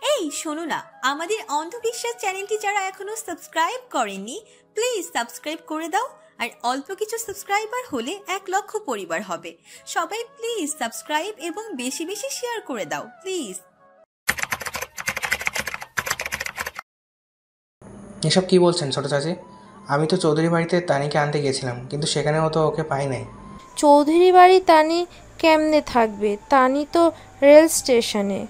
এই শোনো না, আমাদের অন্ধবিশ্বাস চ্যানেলটি যারা এখনো সাবস্ক্রাইব করেননি প্লিজ সাবস্ক্রাইব করে দাও। আর অল্প কিছু সাবস্ক্রাইবার হলে 1,00,000 পরিবার হবে। সবাই প্লিজ সাবস্ক্রাইব এবং বেশি বেশি শেয়ার করে দাও প্লিজ। এসব কি বলছেন ছোট চাচি? আমি তো চৌধুরী বাড়িতে তানিকে আনতে গেছিলাম, কিন্তু সেখানেও তো ওকে পাই নাই। চৌধুরী বাড়ি তানি কেমনে থাকবে? তানি তো রেল স্টেশনে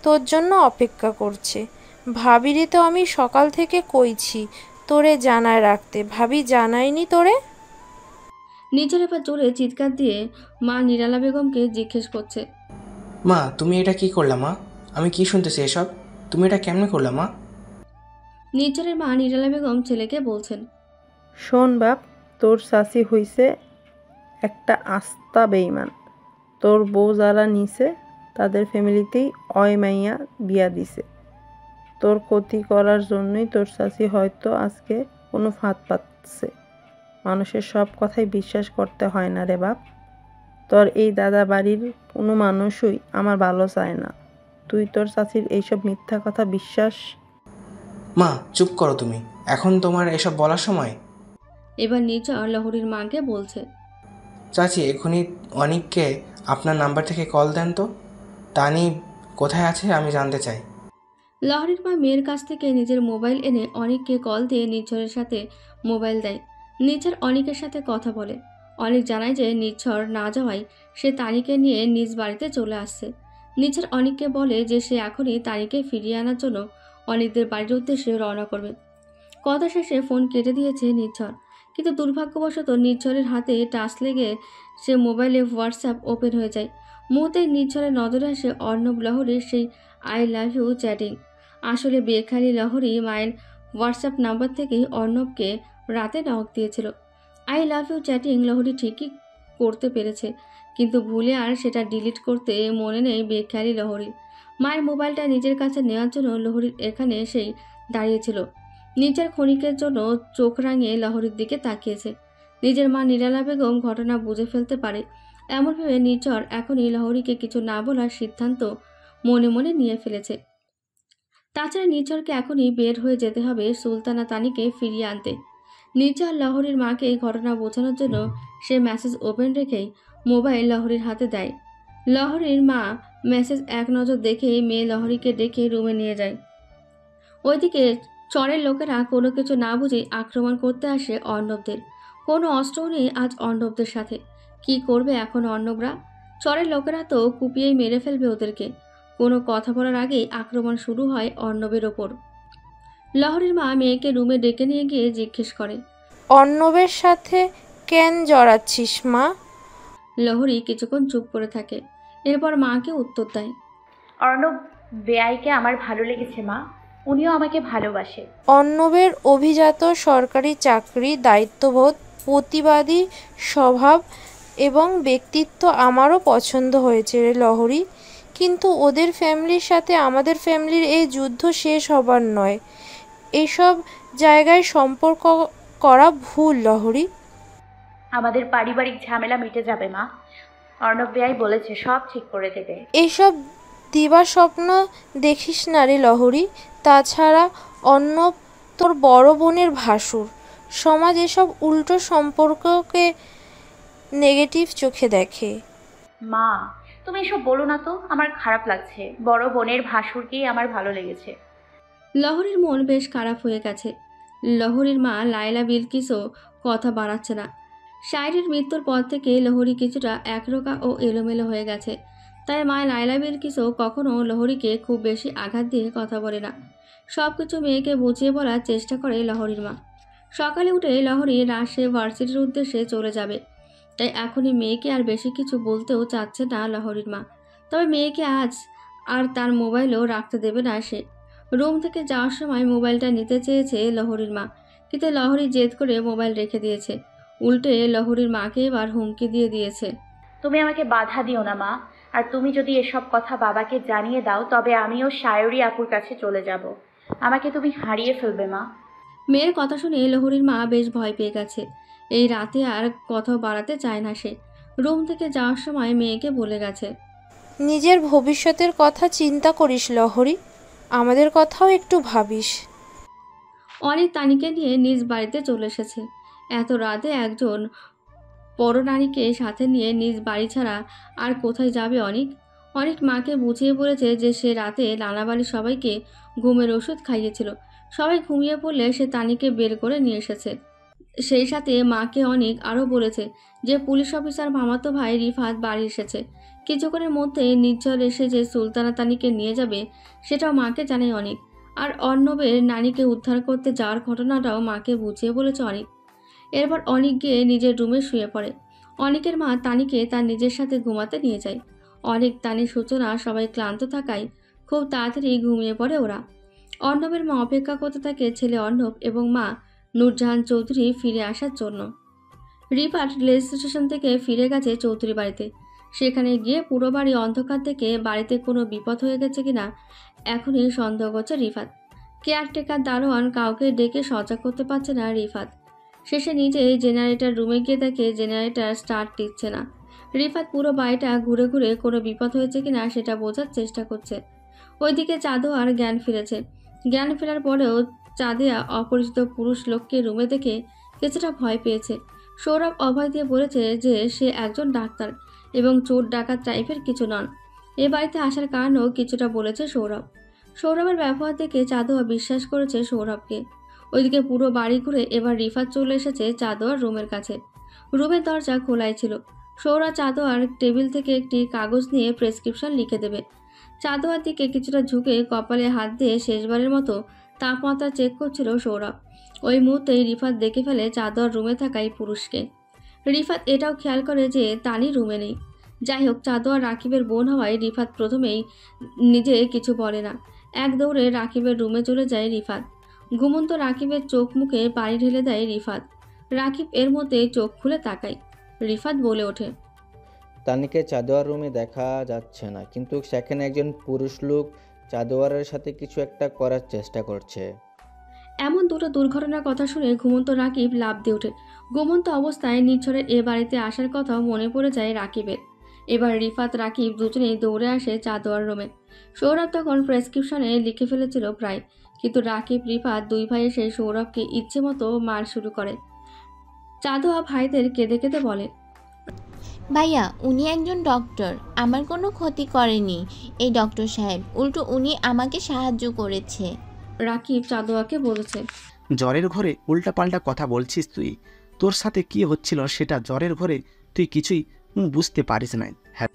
তোর জন্য অপেক্ষা করছে। ভাবিরে তো আমি সকাল থেকে কইছি তোরে জানায় রাখতে, ভাবি জানায়নি তোরে? নিজের এবার জোরে চিৎকার দিয়ে মা নিরালা বেগমকে জিজ্ঞেস করছে, মা তুমি এটা কি করলা মা? আমি কি শুনতেছি এসব? তুমি এটা কেমনে করলা মা? নির্ঝরের মা নিরালা বেগম ছেলেকে বলছেন, শোন বাপ, তোর চাচি হইছে একটা আস্তা বেইমান। তোর বউ যারা নিছে তাদের ফ্যামিলিতেই অয় মাইয়া বিয়া দিছে। তোর ক্ষতি করার জন্যই তোর চাচি হয়তো আজকে কোনো ফাঁদ পাতছে। মানুষের সব কথাই বিশ্বাস করতে হয় না রে বাপ। তোর এই দাদা বাড়ির কোনো মানুষই আমার ভালো চায় না। তুই তোর চাচির এইসব মিথ্যা কথা বিশ্বাস। মা চুপ করো তুমি, এখন তোমার এসব বলার সময়? এবার নির্ঝর লহরীর মাকে বলছে, চাচি এখনই অনিককে আপনার নাম্বার থেকে কল দেন তো। তানি কোথায় আছে আমি জানতে চাই। লহরীর মা মেয়ের কাছ থেকে নিজের মোবাইল এনে অনিককে কল দিয়ে নির্ঝরের সাথে মোবাইল দেয়। নির্ঝর অনিকের সাথে কথা বলে। অনিক জানায় যে নির্ঝর না যাওয়ায় সে তানিকে নিয়ে নিজ বাড়িতে চলে আসছে। নির্ঝর অনিককে বলে যে সে এখনই তানিকে ফিরিয়ে আনার জন্য অনিকদের বাড়ির উদ্দেশ্যে রওনা করবে। কথা শেষে ফোন কেটে দিয়েছে নির্ঝর, কিন্তু দুর্ভাগ্যবশত নির্ঝরের হাতে টাচ লেগে সে মোবাইলে হোয়াটসঅ্যাপ ওপেন হয়ে যায়। মুহূর্তে নির্ঝরের নজরে আসে অর্ণব লহরীর সেই আই লাভ ইউ চ্যাটিং। আসলে বেখালি লহরী মায়ের হোয়াটসঅ্যাপ নাম্বার থেকেই অর্ণবকে রাতে নক দিয়েছিল। আই লাভ ইউ চ্যাটিং লহরী ঠিকই করতে পেরেছে, কিন্তু ভুলে আর সেটা ডিলিট করতে মনে নেই বেখালি লহরীর। মায়ের মোবাইলটা নিজের কাছে নেওয়ার জন্য লহরীর এখানে এসেই দাঁড়িয়েছিল। নিজের ক্ষণিকের জন্য চোখ রাঙিয়ে লহরীর দিকে তাকিয়েছে। নিজের মা নিরালা বেগম ঘটনা বুঝে ফেলতে পারে এমন ভেবে নির্ঝর এখনই লহরীকে কিছু না বলার সিদ্ধান্ত মনে মনে নিয়ে ফেলেছে। তাছাড়া নির্ঝরকে এখনই বের হয়ে যেতে হবে সুলতানা তানিকে ফিরিয়ে আনতে। নির্ঝর লহরীর মাকে এই ঘটনা বোঝানোর জন্য সে মেসেজ ওপেন রেখেই মোবাইল লহরীর হাতে দেয়। লহরীর মা মেসেজ এক নজর দেখেই মেয়ে লহরীকে ডেকে রুমে নিয়ে যায়। ওইদিকে চরের লোকেরা কোনো কিছু না বুঝেই আক্রমণ করতে আসে অর্ণবদের। কোনো অস্ত্রও নেই আজ অর্ণবদের সাথে। কি করবে এখন অর্ণবরা? চরের লোকেরা তো কুপিয়েই মেরে ফেলবে ওদেরকে। কোনো কথা বলার আগেই আক্রমণ শুরু হয় অর্ণবের ওপর। লহরীর মা মেয়েকে রুমে ডেকে নিয়ে গিয়ে জিজ্ঞেস করে, অর্ণবের সাথে কেন জড়াচ্ছিস মা? লহরী কিছুক্ষণ চুপ করে থাকে, এরপর মাকে উত্তর দেয়, অর্ণব বেআইকে আমার ভালো লেগেছে মা, উনিও আমাকে ভালোবাসে। অর্ণবের অভিজাত সরকারি চাকরি, দায়িত্ববোধ, প্রতিবাদী স্বভাব এবং ব্যক্তিত্ব আমারও পছন্দ হয়েছে রে লহরী। কিন্তু ওদের ফ্যামিলির সাথে আমাদের ফ্যামিলির এই যুদ্ধ শেষ হবার নয়। এইসব জায়গায় সম্পর্ক করা ভুল লহরী। আমাদের পারিবারিক ঝামেলা মিটে যাবে মা, অর্ণব বেআই বলেছে সব ঠিক করে দেবে। এইসব দিবা স্বপ্ন দেখিস না রে লহরী। তাছাড়া অর্ণব তোর বড় বোনের ভাসুর। সমাজ এসব উল্টো সম্পর্ককে নেগেটিভ চোখে দেখে। মা তুমি এসব বলো না তো, আমার খারাপ লাগছে। বড় বোনের ভাসুরকেই আমার ভালো লেগেছে। লহরীর মন বেশ খারাপ হয়ে গেছে। লহরীর মা লায়লা বিলকিসও কথা বাড়াচ্ছে না। শায়রির মৃত্যুর পর থেকে লহরী কিছুটা একরোকা ও এলোমেলো হয়ে গেছে। তাই মা লায়লা বিলকিসও কখনো লহরীকে খুব বেশি আঘাত দিয়ে কথা বলে না। সব কিছু মেয়েকে বুঝিয়ে বলার চেষ্টা করে লহরীর মা। সকালে উঠে লহরী রাশে ভার্সিটির উদ্দেশ্যে চলে যাবে, তাই এখনই মেয়েকে আর বেশি কিছু বলতেও চাচ্ছে না লহরীর মা। তবে মেয়েকে আজ আর তার মোবাইলও রাখতে দেবে না সে। রুম থেকে যাওয়ার সময় মোবাইলটা নিতে চেয়েছে লহরীর মা, কিন্তু লহরী জেদ করে মোবাইল রেখে দিয়েছে। উল্টে লহরীর মাকে এবার হুমকি দিয়ে দিয়েছে, তুমি আমাকে বাধা দিও না মা, আর তুমি যদি এসব কথা বাবাকে জানিয়ে দাও তবে আমিও শায়রি আপুর কাছে চলে যাব। আমাকে তুমি হারিয়ে ফেলবে মা। মেয়ের কথা শুনে লহরীর মা বেশ ভয় পেয়ে গেছে। এই রাতে আর কথা বাড়াতে চায় না সে। রুম থেকে যাওয়ার সময় মেয়েকে বলে গেছে, নিজের ভবিষ্যতের কথা চিন্তা করিস লহরী। আমাদের কথাও একটু ভাবিস। অনেক তানিকে নিয়ে নিজ বাড়িতে চলে এসেছে। এত রাতে একজন পরনারীকে সাথে নিয়ে নিজ বাড়ি ছাড়া আর কোথায় যাবে অনিক? অনেক মাকে বুঝিয়ে বলেছে যে সে রাতে নানাবাড়ির সবাইকে ঘুমের ওষুধ খাইয়েছিল। সবাই ঘুমিয়ে পড়লে সে তানিকে বের করে নিয়ে এসেছে। সেই সাথে মাকে অনেক আরও বলেছে যে পুলিশ অফিসার মামাতো ভাই রিফাত বাড়ি এসেছে। কিছুক্ষণের মধ্যে নির্ঝর এসে যে সুলতানা তানিকে নিয়ে যাবে সেটাও মাকে জানায় অনেক। আর অর্ণবের নানিকে উদ্ধার করতে যাওয়ার ঘটনাটাও মাকে বুঝিয়ে বলেছে অনেক। এরপর অনিক গিয়ে নিজের রুমে শুয়ে পড়ে। অনিকের মা তানিকে তার নিজের সাথে ঘুমাতে নিয়ে যায়। অনেক তানির সূচনা সবাই ক্লান্ত থাকায় খুব তাড়াতাড়ি ঘুমিয়ে পড়ে ওরা। অর্ণবের মা অপেক্ষা করতে থাকে ছেলে অর্ণব এবং মা নূরজাহান চৌধুরী ফিরে আসার জন্য। রিফাত রেল স্টেশন থেকে ফিরে গেছে চৌধুরী বাড়িতে। সেখানে গিয়ে পুরো বাড়ি অন্ধকার থেকে বাড়িতে কোনো বিপদ হয়ে গেছে কিনা এখনই সন্দেহ করছে রিফাত। কেয়ারটেকার দারোয়ান কাউকে ডেকে সজাগ করতে পারছে না রিফাত। শেষে নিজেই জেনারেটর রুমে গিয়ে দেখে জেনারেটর স্টার্ট দিচ্ছে না। রিফাত পুরো বাড়িটা ঘুরে ঘুরে কোনো বিপদ হয়েছে কিনা সেটা বোঝার চেষ্টা করছে। ওইদিকে চাঁদও আর জ্ঞান ফিরেছে। জ্ঞান ফেরার পরেও চাঁদিয়া অপরিচিত পুরুষ লোককে রুমে দেখে কিছুটা ভয় পেয়েছে। সৌরভ অভয় দিয়ে বলেছে যে সে একজন ডাক্তার এবং চোর ডাকাত টাইপের কিছু নন। এ বাড়িতে আসার কারণও কিছুটা বলেছে সৌরভ। সৌরভের ব্যবহার দেখে চাঁদোয়া বিশ্বাস করেছে সৌরভকে। ওইদিকে পুরো বাড়ি ঘুরে এবার রিফাত চলে এসেছে চাঁদোয়ার রুমের কাছে। রুমের দরজা খোলাই ছিল। সৌরভ চাঁদোয়ার টেবিল থেকে একটি কাগজ নিয়ে প্রেসক্রিপশন লিখে দেবে। চাঁদোয়ার দিকে কিছুটা ঝুঁকে কপালে হাত দিয়ে শেষবারের মতো তাপমাত্রা চেক করছিল সৌরভ। ওই মুহূর্তেই রিফাত দেখে ফেলে চাঁদোয়ার রুমে থাকা এই পুরুষকে। রিফাত এটাও খেয়াল করে যে তানি রুমে নেই। যাই হোক, চাঁদোয়ার রাকিবের বোন হওয়ায় রিফাত প্রথমেই নিজে কিছু বলে না। এক দৌড়ে রাকিবের রুমে চলে যায় রিফাত। ঘুমন্ত রাকিবের চোখ মুখে পানি ঢেলে দেয় রিফাত। রাকিব এর মধ্যে চোখ খুলে তাকায়। রিফাত বলে ওঠে, তানিকে চাঁদোয়ার রুমে দেখা যাচ্ছে না, কিন্তু সেখানে একজন পুরুষ লোক চাঁদোয়ারের সাথে কিছু একটা করার চেষ্টা করছে। এমন দুটো দুর্ঘটনার কথা শুনে ঘুমন্ত রাকিব লাফ দিয়ে ওঠে। ঘুমন্ত অবস্থায় নিচ্ছরের এ বাড়িতে আসার কথা মনে পড়ে যায় রাকিবের। এবার রিফাত রাকিব দুজনেই দৌড়ে আসে চাঁদোয়ার রুমে। সৌরভ তখন প্রেসক্রিপশনে লিখে ফেলেছিল প্রায়, কিন্তু রাকিব রিফাত দুই ভাই এসে সৌরভকে ইচ্ছে মতো মার শুরু করে। চাঁদোয়া ভাইদের কেঁদে কেঁদে বলে, ভাইয়া, উনি একজন ডক্টর, আমার কোনো ক্ষতি করেনি এই ডক্টর সাহেব, উল্টো উনি আমাকে সাহায্য করেছে। রাকিব চাঁদোয়াকে বলেছে, জ্বরের ঘরে উল্টাপাল্টা কথা বলছিস তুই? তোর সাথে কি হচ্ছিল সেটা জ্বরের ঘরে তুই কিছুই বুঝতে পারিস না। হ্যাঁ,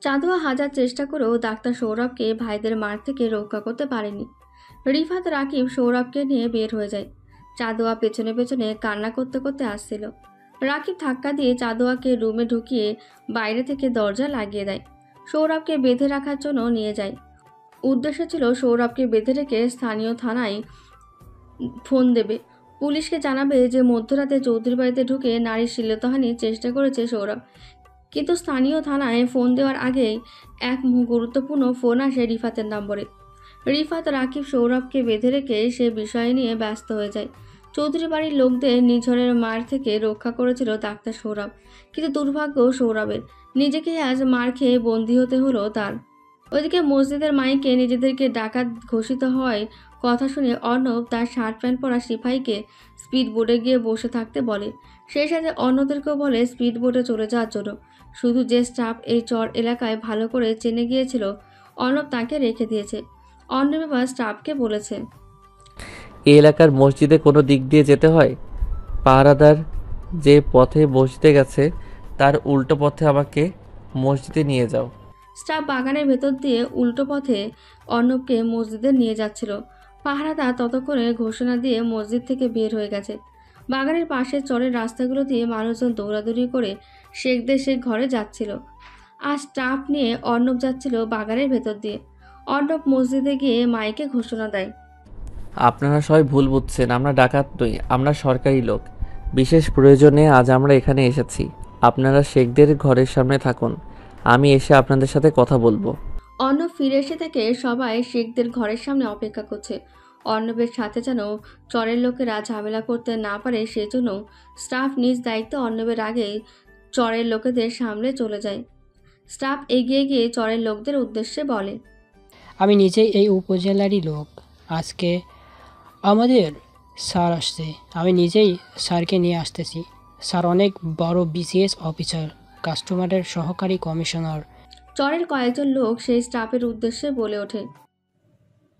চাঁদোয়া হাজার চেষ্টা করেও ডাক্তার সৌরভকে ভাইদের মার থেকে রক্ষা করতে পারেনি। রিফাত রাকিব সৌরভকে নিয়ে বের হয়ে যায়। চাঁদোয়া পেছনে পেছনে কান্না করতে করতে আসছিল। রাকিব ধাক্কা দিয়ে চাঁদোয়াকে রুমে ঢুকিয়ে বাইরে থেকে দরজা লাগিয়ে দেয়। সৌরভকে বেঁধে রাখার জন্য নিয়ে যায়। উদ্দেশ্য ছিল সৌরভকে বেঁধে রেখে স্থানীয় থানায় ফোন দেবে, পুলিশকে জানাবে যে মধ্যরাতে চৌধুরী বাড়িতে ঢুকে নারীর শ্লীলতাহানির চেষ্টা করেছে সৌরভ। কিন্তু স্থানীয় থানায় ফোন দেওয়ার আগেই এক গুরুত্বপূর্ণ ফোন আসে রিফাতের নম্বরে। রিফাত রাকিব সৌরভকে বেঁধে রেখে সে বিষয় নিয়ে ব্যস্ত হয়ে যায়। চৌধুরী বাড়ির লোকদের নিঝড়ের মার থেকে রক্ষা করেছিল ডাক্তার সৌরভ, কিন্তু দুর্ভাগ্য সৌরভের, নিজেকে আজ মার খেয়ে বন্দী হতে হলো তার। ওইদিকে মসজিদের মাইকে নিজেদেরকে ডাকাত ঘোষিত হওয়ায় কথা শুনে অর্ণব তার শার্ট প্যান্ট পরা সিপাহীকে স্পিড বোটে গিয়ে বসে থাকতে বলে। সেই সাথে অন্যদেরকেও বলে স্পিড বোটে চলে যাওয়ার জন্য। শুধু যে স্টাফ এই চর এলাকায় ভালো করে চেনে গিয়েছিল অর্ণব তাকে রেখে দিয়েছে। অর্ণব এবার স্টাফকে বলেছে, এই এলাকার মসজিদে কোনো দিক দিয়ে যেতে হয়, পাহারাদার যে পথে মসজিদে গেছে তার উল্টো পথে আমাকে মসজিদে নিয়ে যাও। স্টাফ বাগানের ভেতর দিয়ে উল্টো পথে অর্ণবকে মসজিদে নিয়ে যাচ্ছিল। পাহারাদার ততক্ষণে ঘোষণা দিয়ে মসজিদ থেকে বের হয়ে গেছে। বাগানের পাশের চরের রাস্তাগুলো দিয়ে মানুষজন দৌড়াদৌড়ি করে শেখদের শেখ ঘরে যাচ্ছিল। আর স্টাফ নিয়ে অর্ণব যাচ্ছিল বাগানের ভেতর দিয়ে। অর্ণব মসজিদে গিয়ে মাইকে ঘোষণা দেয়, আপনারা সবাই ভুল বুঝছেন, আমরা ডাকাত নই, আমরা সরকারি লোক। বিশেষ প্রয়োজনে আজ আমরা এখানে এসেছি। আপনারা শেখদের ঘরের সামনে থাকুন, আমি এসে আপনাদের সাথে কথা বলবো। অর্ণব ফিরে এসে থেকে সবাই শেখদের ঘরের সামনে অপেক্ষা করছে। অর্ণবের সাথে যেন চরের লোকেরা ঝামেলা করতে না পারে সেজন্য স্টাফ নিজ দায়িত্ব অর্ণবের আগেই চরের লোকেদের সামনে চলে যায়। স্টাফ এগিয়ে গিয়ে চরের লোকদের উদ্দেশ্যে বলে, আমি নিজেই এই উপজেলারই লোক। আজকে আমাদের স্যার আসছে, আমি নিজেই স্যারকে নিয়ে আসতেছি। স্যার অনেক বড় বিসিএস অফিসার, কাস্টমারের সহকারী কমিশনার। চরের কয়েকজন লোক সেই স্টাফের উদ্দেশ্যে বলে ওঠে।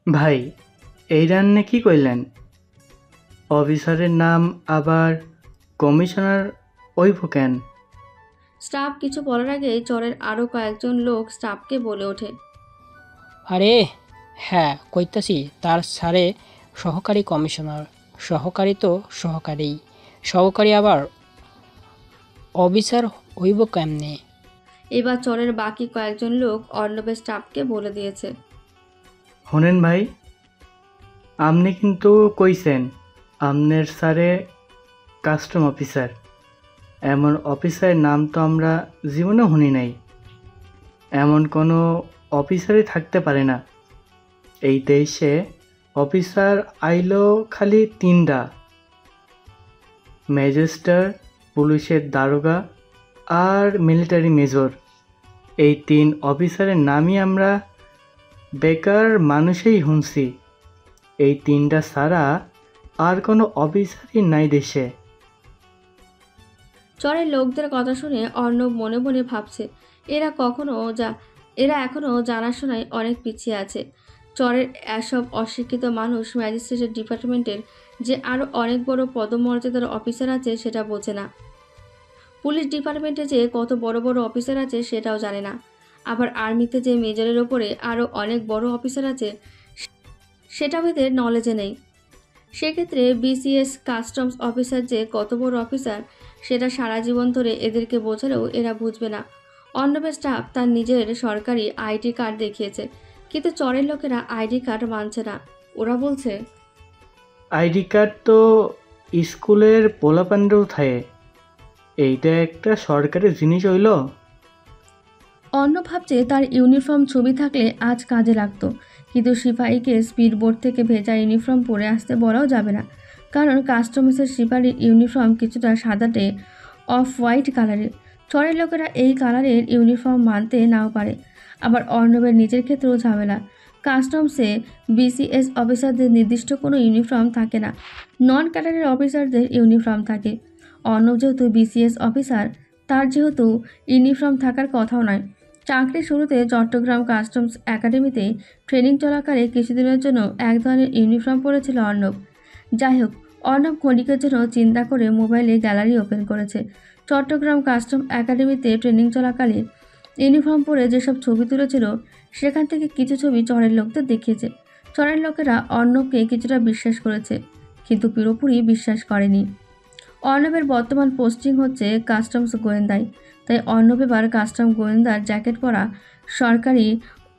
ভাই, এই রান্নে কি কইলেন? অফিসারের নাম আবার কমিশনার ওইব কেন? স্টাফ কিছু বলার আগে চরের আরও কয়েকজন লোক স্টাফকে বলে ওঠে। আরে হ্যাঁ কইতাছি, তার স্যারে সহকারী কমিশনার। সহকারী তো সহকারী, সহকারী আবার অফিসার হইব কেমনে? এবার চরের বাকি কয়েকজন লোক অর্ণবের স্টাফকে বলে দিয়েছে। শোনেন ভাই, আপনি কিন্তু কইছেন আমনের স্যারে কাস্টম অফিসার। এমন অফিসারের নাম তো আমরা জীবনে শুনি নাই। এমন কোনো অফিসারই থাকতে পারে না। এই দেশে অফিসার আইলো খালি 3টা, ম্যাজিস্ট্রেট, পুলিশের দারোগা আর মিলিটারি মেজর। এই 3 অফিসারের নামই আমরা বেকার মানুষেই শুনছি। এই 3টা ছাড়া আর কোনো অফিসারই নাই দেশে। চরের লোকদের কথা শুনে অর্ণব মনে মনে ভাবছে এরা এখনও জানাশোনায় অনেক পিছিয়ে আছে। চরের এসব অশিক্ষিত মানুষ ম্যাজিস্ট্রেটের ডিপার্টমেন্টের যে আরও অনেক বড় পদমর্যাদার অফিসার আছে সেটা বোঝে না। পুলিশ ডিপার্টমেন্টে যে কত বড় বড় অফিসার আছে সেটাও জানে না। আবার আর্মিতে যে মেজরের ওপরে আরও অনেক বড় অফিসার আছে সেটাও এদের নলেজে নেই। সেক্ষেত্রে বিসিএস কাস্টমস অফিসার যে কত বড় অফিসার সেটা সারা জীবন ধরে এদেরকে বোঝালেও এরা বুঝবে না। অর্ণবের স্টাফ তার নিজের সরকারি আইডি কার্ড দেখিয়েছে, কিন্তু চরের লোকেরা আইডি কার্ড মানছে না। ওরা বলছে, আইডি কার্ড তো স্কুলের পোলাপান্ডেও থাকে, এইটা একটা সরকারি জিনিস হইল। অন্য ভাবছে তার ইউনিফর্ম ছবি থাকলে আজ কাজে লাগতো, কিন্তু সিপাহীকে স্পিড বোর্ড থেকে ভেজা ইউনিফর্ম পরে আসতে বলাও যাবে না, কারণ কাস্টমসের সিপাহীর ইউনিফর্ম কিছুটা সাদাটে অফ হোয়াইট কালারের। চরের লোকেরা এই কালারের ইউনিফর্ম মানতে নাও পারে। আবার অর্ণবের নিজের ক্ষেত্রেও ঝামেলা। কাস্টমসে বিসিএস অফিসারদের নির্দিষ্ট কোনো ইউনিফর্ম থাকে না, নন ক্যাডারের অফিসারদের ইউনিফর্ম থাকে। অর্ণব যেহেতু বিসিএস অফিসার, তার যেহেতু ইউনিফর্ম থাকার কথাও নয়। চাকরির শুরুতে চট্টগ্রাম কাস্টমস একাডেমিতে ট্রেনিং চলাকালে কিছুদিনের জন্য এক ধরনের ইউনিফর্ম পরেছিল অর্ণব। যাই হোক, অর্ণব ক্ষণিকের জন্য চিন্তা করে মোবাইলে গ্যালারি ওপেন করেছে। চট্টগ্রাম কাস্টম একাডেমিতে ট্রেনিং চলাকালে ইউনিফর্ম পরে যেসব ছবি তুলেছিল সেখান থেকে কিছু ছবি চরের লোকদের দেখিয়েছে। চরের লোকেরা অর্ণবকে কিছুটা বিশ্বাস করেছে, কিন্তু পুরোপুরি বিশ্বাস করেনি। অর্ণবের বর্তমান পোস্টিং হচ্ছে কাস্টমস গোয়েন্দায়, তাই অর্ণব এবার কাস্টম গোয়েন্দার জ্যাকেট পরা সরকারি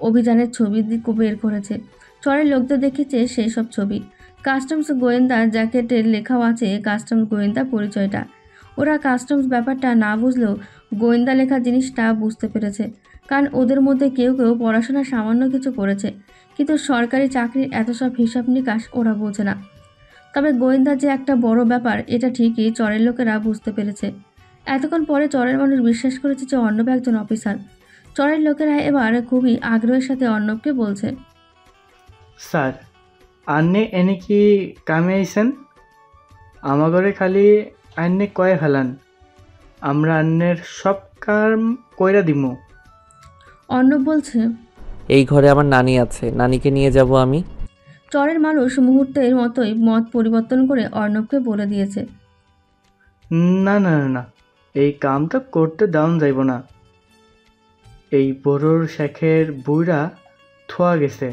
অভিযানের ছবি বের করেছে। চরের লোকদের দেখেছে সেই সব ছবি। কাস্টমস গোয়েন্দার জ্যাকেটের লেখাও আছে কাস্টমস গোয়েন্দা পরিচয়টা। ওরা কাস্টমস ব্যাপারটা না বুঝলেও গোয়েন্দা লেখা জিনিসটা বুঝতে পেরেছে, কারণ ওদের মধ্যে কেউ কেউ পড়াশোনা সামান্য কিছু করেছে, কিন্তু সরকারি চাকরির এত সব হিসাব নিকাশ ওরা বোঝে না। তবে গোয়েন্দা যে একটা বড় ব্যাপার এটা ঠিকই চরের লোকেরা বুঝতে পেরেছে। এতক্ষণ পরে চরের মানুষ বিশ্বাস করেছে যে অর্ণব একজন অফিসার। চরের লোকেরা এবার খুবই আগ্রহের সাথে অর্ণবকে বলছে, স্যার, আন্নে এনে কি কামে আইছেন? আমাগরে খালি আন্নে কয়ে ফেলান, আমরা আন্নের সব কাম কইরা দিমু। অর্ণব বলছে, এই ঘরে আমার নানি আছে, নানিকে নিয়ে যাব আমি। চরের মানুষ মুহূর্তের মতোই মত পরিবর্তন করে অর্ণবকে বলে দিয়েছে, না না না না, এই কামটা করতে দাউন যাইব না। এই বড়োর শেখের বুইরা থোয়া গেছে,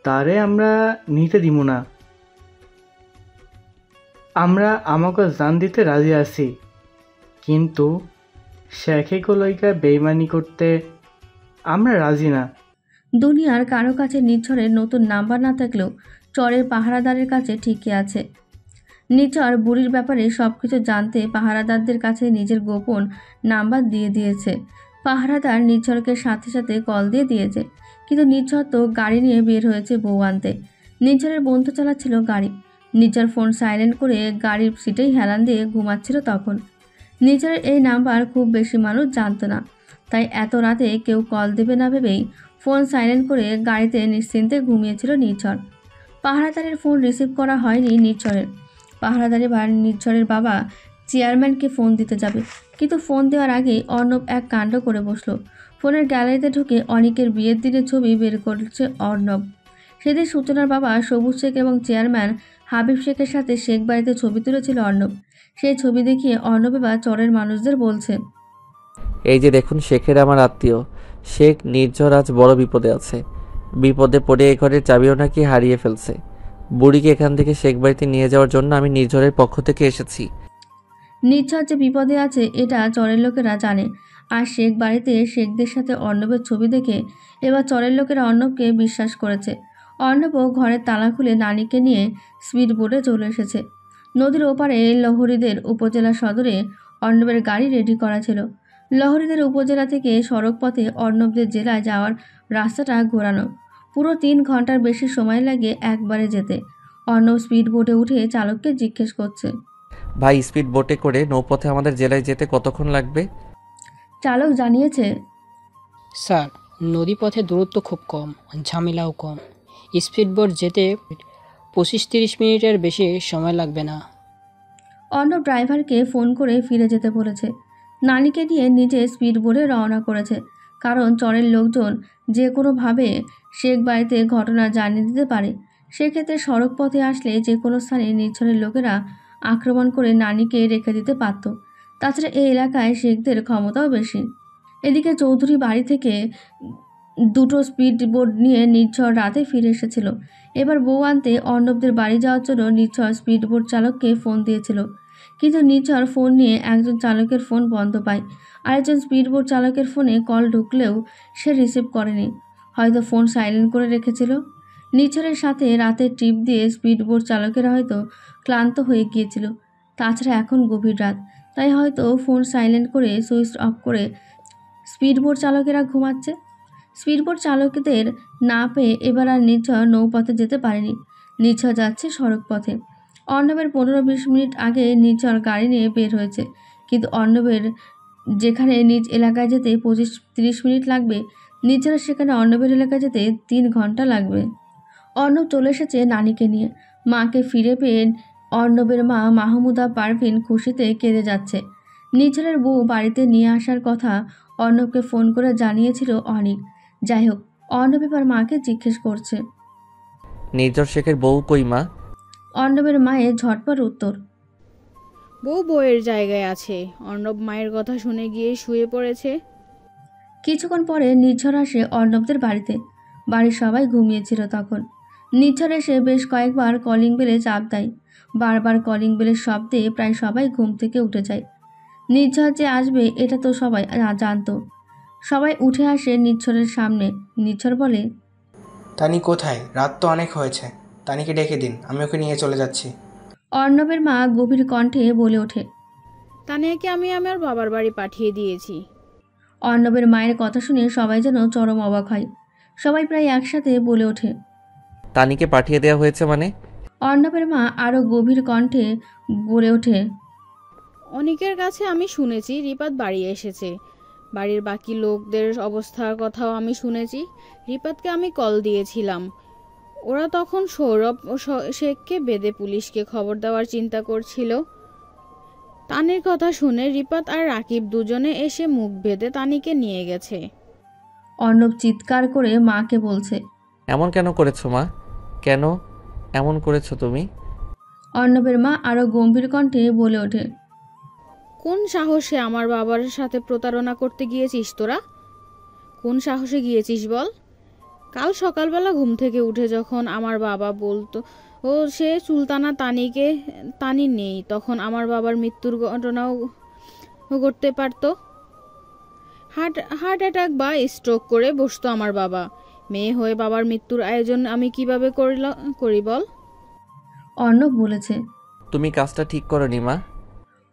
তারে আমরা নিতে দিব না। আমরা আমাকে জান দিতে রাজি আছি, কিন্তু শেখেকে লইকা বেইমানি করতে আমরা রাজি না। দুনিয়ার কারো কাছে নিঝড়ের নতুন নাম্বার না থাকলেও চরের পাহারাদারের কাছে ঠিকই আছে। নিঝড় বুড়ির ব্যাপারে সব কিছু জানতে পাহারাদারদের কাছে নিজের গোপন নাম্বার দিয়ে দিয়েছে। পাহারাদার নিঝড়কে সাথে সাথে কল দিয়ে দিয়েছে, কিন্তু নিঝড় তো গাড়ি নিয়ে বের হয়েছে বউ আনতে। নিঝড়ের বন্ধু চালাচ্ছিল গাড়ি। নিঝড় ফোন সাইলেন্ট করে গাড়ির সিটেই হেলান দিয়ে ঘুমাচ্ছিল তখন। নিঝড়ের এই নাম্বার খুব বেশি মানুষ জানতো না, তাই এত রাতে কেউ কল দেবে না ভেবেই ফোন সাইলেন্ট করে গাড়িতে নিশ্চিন্তে ঘুমিয়েছিল নির্ঝর। পাহারাদারের ফোন রিসিভ করা হয়নি নির্ঝরের। পাহারাদারে নির্ঝরের বাবা চেয়ারম্যানকে ফোন দিতে যাবে, কিন্তু ফোন দেওয়ার আগেই অর্ণব এক কাণ্ড করে বসলো। ফোনের গ্যালারিতে ঢুকে অনিকের বিয়ের দিনের ছবি বের করছে অর্ণব। সেদিন সূচনার বাবা সবুজ শেখ এবং চেয়ারম্যান হাবিব শেখের সাথে শেখ বাড়িতে ছবি তুলেছিল অর্ণব। সেই ছবি দেখিয়ে অর্ণব এবার চরের মানুষদের বলছে, এই যে দেখুন, শেখের আমার আত্মীয় শেখ নির্ঝর আজ বড় বিপদে আছে। বিপদে পড়ে এ ঘরের চাবিও নাকি হারিয়ে ফেলছে। বুড়িকে এখান থেকে শেখ বাড়িতে নিয়ে যাওয়ার জন্য আমি নির্ঝরের পক্ষ থেকে এসেছি। নির্ঝর যে বিপদে আছে এটা চরের লোকেরা জানে, আর শেখ বাড়িতে শেখদের সাথে অর্ণবের ছবি দেখে এবার চরের লোকেরা অর্ণবকে বিশ্বাস করেছে। অর্ণবও ঘরের তালা খুলে নানিকে নিয়ে স্পিড বোটে চলে এসেছে। নদীর ওপারে লহরীদের উপজেলা সদরে অর্ণবের গাড়ি রেডি করা ছিল। লহরীদের উপজেলা থেকে সড়ক পথে অর্ণবদের জেলায় যাওয়ার রাস্তাটা ঘোরানো। পুরো 3 ঘন্টার বেশি সময় লাগে একবারে যেতে। অর্ণব স্পিড বোটে উঠে চালককে জিজ্ঞেস করছে, ভাই, স্পিড বোটে করে নৌপথে আমাদের জেলায় যেতে কতক্ষণ লাগবে? চালক জানিয়েছে, স্যার, নদীপথে দূরত্ব খুব কম, ঝামেলাও কম। স্পিডবোট যেতে 25-30 মিনিটের বেশি সময় লাগবে না। অর্ণব ড্রাইভারকে ফোন করে ফিরে যেতে বলেছে। নানিকে নিয়ে নিজে স্পিড বোটে রওনা করেছে, কারণ চরের লোকজন যে কোনোভাবে শেখ বাড়িতে ঘটনা জানিয়ে দিতে পারে। সেক্ষেত্রে সড়ক পথে আসলে যে কোনো স্থানে নির্ঝরের লোকেরা আক্রমণ করে নানিকে রেখে দিতে পারত। তাছাড়া এই এলাকায় শেখদের ক্ষমতাও বেশি। এদিকে চৌধুরী বাড়ি থেকে 2টো স্পিড বোট নিয়ে নির্ঝর রাতে ফিরে এসেছিল। এবার বউ আনতে অর্ণবদের বাড়ি যাওয়ার জন্য নির্ঝর স্পিড বোট চালককে ফোন দিয়েছিল, কিন্তু নির্ঝর ফোন নিয়ে একজন চালকের ফোন বন্ধ পায়। আরেকজন স্পিড বোট চালকের ফোনে কল ঢুকলেও সে রিসিভ করেনি, হয়তো ফোন সাইলেন্ট করে রেখেছিল। নির্ঝরের সাথে রাতের ট্রিপ দিয়ে স্পিড বোট চালকেরা হয়তো ক্লান্ত হয়ে গিয়েছিল। তাছাড়া এখন গভীর রাত, তাই হয়তো ফোন সাইলেন্ট করে সুইচ অফ করে স্পিড বোট চালকেরা ঘুমাচ্ছে। স্পিড বোট চালকদের না পেয়ে এবার আর নির্ঝর নৌপথে যেতে পারেনি। নির্ঝর যাচ্ছে সড়ক পথে। অর্ণবের 15-20 মিনিট আগে নির্ঝর গাড়ি নিয়ে বের হয়েছে, কিন্তু অর্ণবের যেখানে নিজ এলাকায় যেতে 25-30 মিনিট লাগবে, নির্ঝরের সেখানে অর্ণবের এলাকায় যেতে 3 ঘন্টা লাগবে। অর্ণব চলে এসেছে নানিকে নিয়ে। মাকে ফিরে পেয়ে অর্ণবের মা মাহমুদা পারভিন খুশিতে কেঁদে যাচ্ছে। নির্ঝরের বউ বাড়িতে নিয়ে আসার কথা অর্ণবকে ফোন করে জানিয়েছিল অনিক। যাই হোক, অর্ণব এবার মাকে জিজ্ঞেস করছে, নির্ঝর শেখের বউ কই মা? অর্ণবের মায়ের ঝটপট উত্তর, বউয়ের জায়গায় আছে। অর্ণব মায়ের কথা শুনে গিয়ে শুয়ে পড়েছে। কিছুক্ষণ পরে নির্ঝর আসে অর্ণবদের বাড়িতে। বাড়ির সবাই ঘুমিয়েছিল তখন। নির্ঝর এসে বেশ কয়েকবার কলিং বেলে চাপ দেয়। বারবার কলিং বেলের শব্দে প্রায় সবাই ঘুম থেকে উঠে যায়। নির্ঝর যে আসবে এটা তো সবাই জানতো। সবাই উঠে আসে নির্ঝরের সামনে। নির্ঝর বলে, তানি কোথায়? রাত তো অনেক হয়েছে, তানিকে ডেকে দিন, আমি ওকে নিয়ে চলে যাচ্ছি। অর্ণবের মা গভীর কণ্ঠে বলে ওঠে, তানিয়াকে আমি আমার বাবার বাড়ি পাঠিয়ে দিয়েছি। অর্ণবের মায়ের কথা শুনে সবাই যেন চরম অবাক হয়। সবাই প্রায় একসাথে বলে ওঠে, তানিকে পাঠিয়ে দেওয়া হয়েছে মানে? অর্ণবের মা আরও গভীর কণ্ঠে বলে ওঠে, অনিকের কাছে আমি শুনেছি রিপাত বাড়ি এসেছে। বাড়ির বাকি লোকদের অবস্থার কথাও আমি শুনেছি। রিপাতকে আমি কল দিয়েছিলাম। ওরা তখন সৌরভ ও শেখকে বেঁধে পুলিশকে খবর দেওয়ার চিন্তা করছিল। তানির কথা শুনে রিপাত আর রাকিব দুজনে এসে মুখ বেঁধে তানিকে নিয়ে গেছে। অর্ণব চিৎকার করে মাকে বলছে, এমন কেন করেছো মা? কেন এমন করেছো তুমি? অর্ণবের মা আরও গম্ভীর কণ্ঠে বলে ওঠে, কোন সাহসে আমার বাবার সাথে প্রতারণা করতে গিয়েছিস তোরা? কোন সাহসে গিয়েছিস বল? কাল সকালবেলা ঘুম থেকে উঠে যখন আমার বাবা বলতো ও সে সুলতানা তানি নেই, তখন আমার বাবার মৃত্যুর ঘটনাও ঘটতে পারত। হার্ট অ্যাটাক বা স্ট্রোক করে বসতো আমার বাবা। মেয়ে হয়ে বাবার মৃত্যুর আয়োজন আমি কিভাবে করি বল? অর্ণব বলেছে, তুমি কাজটা ঠিক করোনি মা।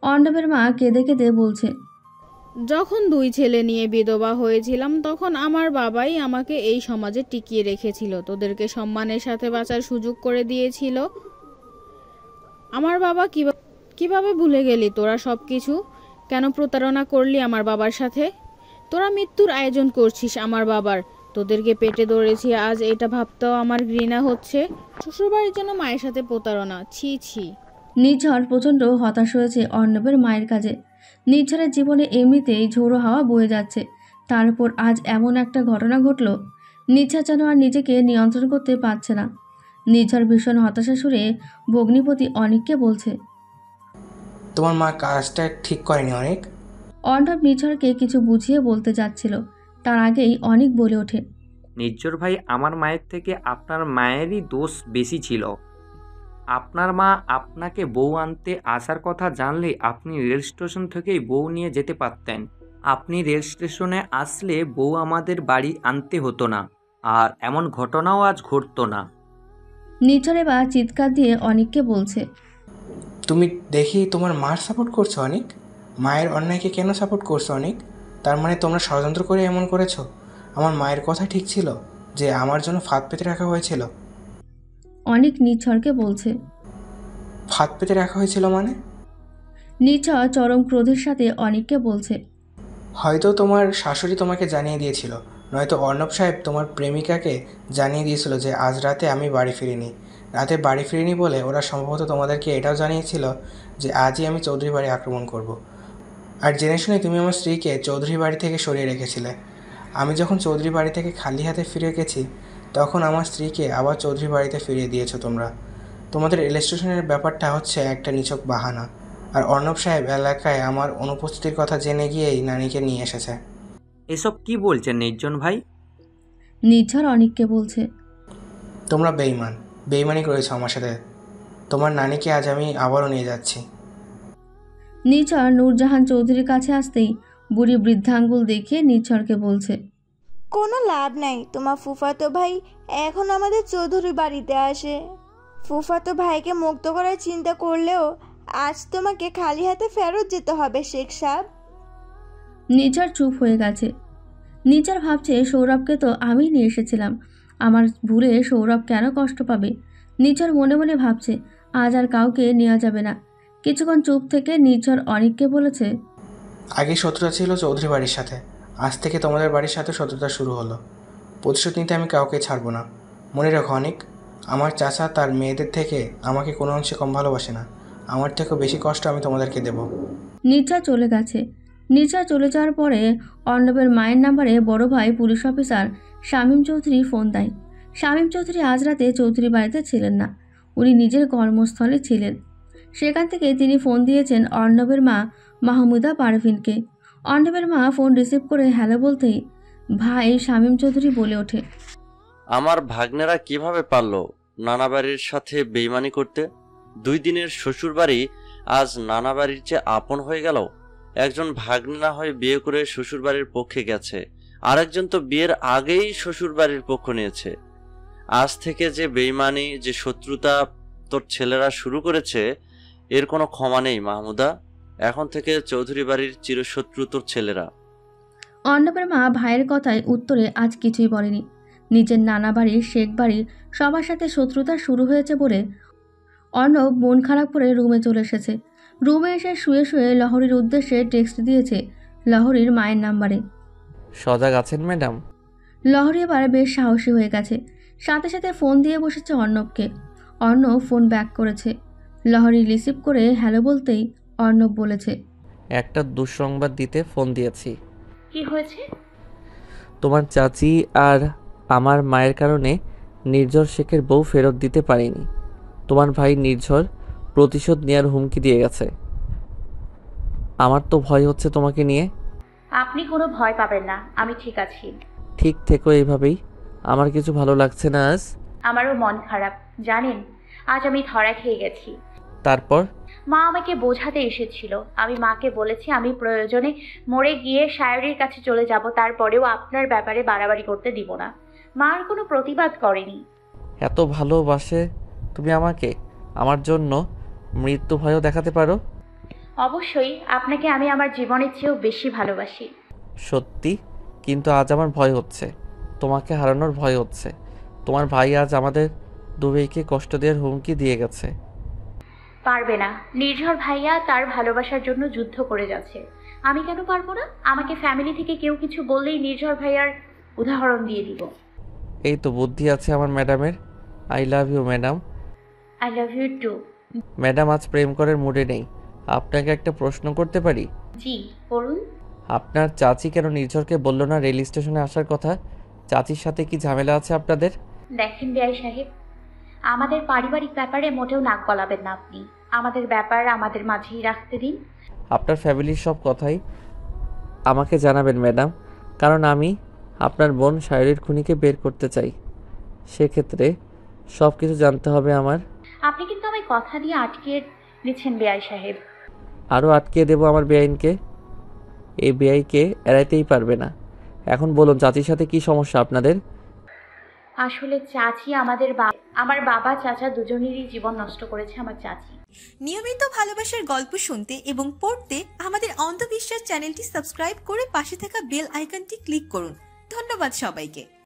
অর্ণবের মা কেঁদে কেঁদে বলছে, যখন 2 ছেলে নিয়ে বিধবা হয়েছিলাম তখন আমার বাবাই আমাকে এই সমাজে টিকিয়ে রেখেছিল, তোদেরকে সম্মানের সাথে বাঁচার সুযোগ করে দিয়েছিল। আমার বাবা কিভাবে ভুলে গেলি তোরা সব কিছু? কেন প্রতারণা করলি আমার বাবার সাথে? তোরা মৃত্যুর আয়োজন করছিস আমার বাবার। তোদেরকে পেটে ধরেছি আজ এটা ভাবতেও আমার ঘৃণা হচ্ছে। শ্বশুরবাড়ির জন্য মায়ের সাথে প্রতারণা, ছি ছি। নির্ঝর প্রচণ্ড হতাশ হয়েছে অর্ণবের মায়ের কাজে। নির্ঝরের জীবনে এমনিতেই ঝোড়ো হাওয়া বয়ে যাচ্ছে, তার উপর আজ এমন একটা ঘটনা ঘটল। নির্ঝর যেন আর নিজেকে নিয়ন্ত্রণ করতে পারছে না। নির্ঝর ভীষণ হতাশা সুরে ভগ্নিপতি অনিককে বলছে, তোমার মা কাজটা ঠিক করেনি অনেক। অর্ণব নির্ঝরকে কিছু বুঝিয়ে বলতে যাচ্ছিল, তার আগেই অনিক বলে ওঠে, নির্ঝর ভাই, আমার মায়ের থেকে আপনার মায়েরই দোষ বেশি ছিল। আপনার মা আপনাকে বউ আনতে আসার কথা জানলে আপনি রেল স্টেশন থেকেই বউ নিয়ে যেতে পারতেন। আপনি রেল স্টেশনে আসলে বউ আমাদের বাড়ি আনতে হতো না, আর এমন ঘটনাও আজ ঘটতো না। নির্ঝর এবার চিৎকার দিয়ে অনিককে বলছে, তুমি দেখি তোমার মার সাপোর্ট করছো অনেক। মায়ের অন্যায়কে কেন সাপোর্ট করছো অনেক? তার মানে তোমরা ষড়যন্ত্র করে এমন করেছো? আমার মায়ের কথা ঠিক ছিল যে আমার জন্য ফাঁদ পেতে রাখা হয়েছিল? অনিক নির্ঝরকে বলছে, ফাঁদ পেতে রাখা হয়েছিল মানে? নির্ঝর চরম ক্রোধের সাথে অনিককে বলছে, হয়তো তোমার শাশুড়ি তোমাকে জানিয়ে দিয়েছিল, নয়তো অর্ণব সাহেব তোমার প্রেমিকাকে জানিয়ে দিয়েছিল যে আজ রাতে আমি বাড়ি ফিরিনি। রাতে বাড়ি ফিরিনি বলে ওরা সম্ভবত তোমাদেরকে এটাও জানিয়েছিল যে আজই আমি চৌধুরী বাড়ি আক্রমণ করব। আর জেনে শুনে তুমি আমার স্ত্রীকে চৌধুরী বাড়ি থেকে সরিয়ে রেখেছিলে। আমি যখন চৌধুরী বাড়ি থেকে খালি হাতে ফিরে গেছি তখন আমার স্ত্রীকে আবার চৌধুরী বাড়িতে ফিরিয়ে দিয়েছো তোমরা। তোমাদের রেল স্টেশনের ব্যাপারটা হচ্ছে একটা নিছক বাহানা। আর অর্ণব সাহেব এলাকায় আমার অনুপস্থিতির কথা জেনে গিয়েই নানিকে নিয়ে এসেছে। এসব কি বলছেন নির্জন ভাই? নির্ঝর অনিককে বলছে, তোমরা বেইমানি করেছো আমার সাথে। তোমার নানিকে আজ আমি আবারও নিয়ে যাচ্ছি। নির্ঝর নূরজাহান চৌধুরীর কাছে আসতেই বুড়ি বৃদ্ধাঙ্গুল দেখিয়ে নির্ঝরকে বলছে, কোনো লাভ নাই, তোমার ফুফাতো ভাই এখন আমাদের চৌধুরী বাড়িতে আসে। ফুফাতো ভাইকে মুক্ত করার চিন্তা করলেও আজ তোমাকে খালি হাতে ফেরত যেতে হবে শেখ সাহেব। নির্ঝর চুপ হয়ে গেছে। নির্ঝর ভাবছে, সৌরভকে তো আমি নিয়ে এসেছিলাম, আমার ভুলে সৌরভ কেন কষ্ট পাবে। নির্ঝর মনে মনে ভাবছে আজ আর কাউকে নেওয়া যাবে না। কিছুক্ষণ চুপ থেকে নির্ঝর অনিককে বলেছে, আগে শত্রুতা ছিল চৌধুরী বাড়ির সাথে, আজ থেকে তোমাদের বাড়ির সাথে শত্রুতা শুরু হলো। প্রতিশোধ নিতে আমি কাউকে ছাড়বো না। মনে রাখো অনিক, আমার চাচা তার মেয়েদের থেকে আমাকে কোনো অংশে কম ভালোবাসে না। আমার থেকেও বেশি কষ্ট আমি তোমাদেরকে দেব। নির্ঝর চলে গেছে। নির্ঝর চলে যাওয়ার পরে অর্ণবের মায়ের নাম্বারে বড় ভাই police officer Shamim Chowdhury phone দেয়। শামীম চৌধুরী আজ রাতে চৌধুরী বাড়িতে ছিলেন না, উনি নিজের কর্মস্থলে ছিলেন। সেখান থেকে তিনি ফোন দিয়েছেন অর্ণবের মা মাহমুদা পারভিনকে। অর্ণবের মা ফোন রিসিভ করে হ্যালো বলতেই ভাই শামীম চৌধুরী বলে ওঠে, আমার ভাগ্নেরা কিভাবে পারলো নানা বাড়ির সাথে বেইমানি করতে? 2 দিনের শ্বশুর বাড়ি আজ নানা বাড়ির চেয়ে আপন হয়ে গেল। একজন ভাগ্নে না হয়ে বিয়ে করে শ্বশুর বাড়ির পক্ষে গেছে, আরেকজন তো বিয়ের আগেই শ্বশুর বাড়ির পক্ষ নিয়েছে। আজ থেকে যে বেইমানি, যে শত্রুতা তোর ছেলেরা শুরু করেছে, এর কোনো ক্ষমা নেই মাহমুদা। এখন থেকে চৌধুরী বাড়ির চিরশত্রু তোর ছেলেরা। অর্ণবের মা ভাইয়ের কথায় উত্তরে আজ কিছুই বলেনি। নিজের নানা বাড়ির শেখ বাড়ির সবার সাথে শত্রুতা শুরু হয়েছে বলে অর্ণব মন খারাপ করে রুমে চলে এসেছে। রুমে এসে শুয়ে শুয়ে লহরীর উদ্দেশ্যে টেক্সট দিয়েছে লহরীর মায়ের নাম্বারে। সজাগ আছেন ম্যাডাম? লহরী এবার বেশ সাহসী হয়ে গেছে, সাথে সাথে ফোন দিয়ে বসেছে অর্ণবকে। অর্ণব ফোন ব্যাক করেছে। লহরী রিসিভ করে হ্যালো বলতেই অর্ণব বলেছে, একটা দুঃসংবাদ দিতে ফোন দিয়েছি। কি হয়েছে? তোমার চাচি আর আমার মায়ের কারণে নির্ঝর শেখের বউ ফেরত দিতে পারিনি। তোমার ভাই নির্ঝর প্রতিশোধ নেওয়ার হুমকি দিয়ে গেছে। আমার তো ভয় হচ্ছে তোমাকে নিয়ে। আপনি কোনো ভয় পাবেন না, আমি ঠিক আছি। ঠিক থেকো এইভাবেই। আমার কিছু ভালো লাগছে না আজ। আমারও মন খারাপ, জানেন আজ আমি ধরা খেয়ে গেছি। তারপর মা আমাকে বোঝাতে এসেছিল, আমি মাকে বলেছি আমি প্রয়োজনে মরে গিয়ে শায়রির কাছে চলে যাব, তারপরেও আপনার ব্যাপারে বাড়াবাড়ি করতে দিব না। মা আর কোনো প্রতিবাদ করেনি। এত ভালোবাসে তুমি আমাকে, আমার জন্য মৃত্যু ভয়ও দেখাতে পারো। অবশ্যই আপনাকে আমি আমার জীবনের চেয়েও বেশি ভালোবাসি। সত্যি? কিন্তু আজ আমার ভয় হচ্ছে, তোমাকে হারানোর ভয় হচ্ছে। তোমার ভাই আজ আমাদের দুবেইকে কষ্ট দেওয়ার হুমকি দিয়ে গেছে। পারবে না, নির্ঝর ভাইয়া তার ভালোবাসার জন্য যুদ্ধ করে যাচ্ছে, আমি কেন পারবো না? আমাকে ফ্যামিলি থেকে কেউ কিছু বললেই নির্ঝর ভাইয়ার উদাহরণ দিয়ে দিব। এই তো বুদ্ধি আছে আমার ম্যাডামের। I love you madam. I love you too. Madam আজ প্রেম করার মুডে নেই, আপনাকে একটা প্রশ্ন করতে পারি? জি করুন। আপনার চাচি কেন নির্ঝরকে বলল না রেল স্টেশনে আসার কথা? চাচির সাথে কি ঝামেলা আছে আপনাদের? দেখেন বেআই সাহেব, আমাদের পারিবারিক ব্যাপারে মোটেও নাক গলাবেন না আপনি। আমাদের ব্যাপার আমাদের মাঝেই রাখতে দিন। আপনার ফ্যামিলির সব কথাই আমাকে জানাবেন ম্যাডাম, কারণ আমি আপনার বোন শায়রির খুনিকে বের করতে চাই। সেক্ষেত্রে সব কিছু জানতে হবে আমার। আপনি কিন্তু আমায় কথা দিয়ে আটকে দিচ্ছেন বেআই সাহেব। আরও আটকে দেবো আমার বেআইনকে? এই বেআইকে এড়াইতেই পারবে না। এখন বলুন চাচির সাথে কি সমস্যা আপনাদের? আসলে চাচি আমার বাবা চাচা দুজনেরই জীবন নষ্ট করেছে আমার চাচি। নিয়মিত ভালোবাসার গল্প শুনতে এবং পড়তে আমাদের অন্ধবিশ্বাস চ্যানেলটি সাবস্ক্রাইব করে পাশে থাকা বেল আইকনটি ক্লিক করুন। ধন্যবাদ সবাইকে।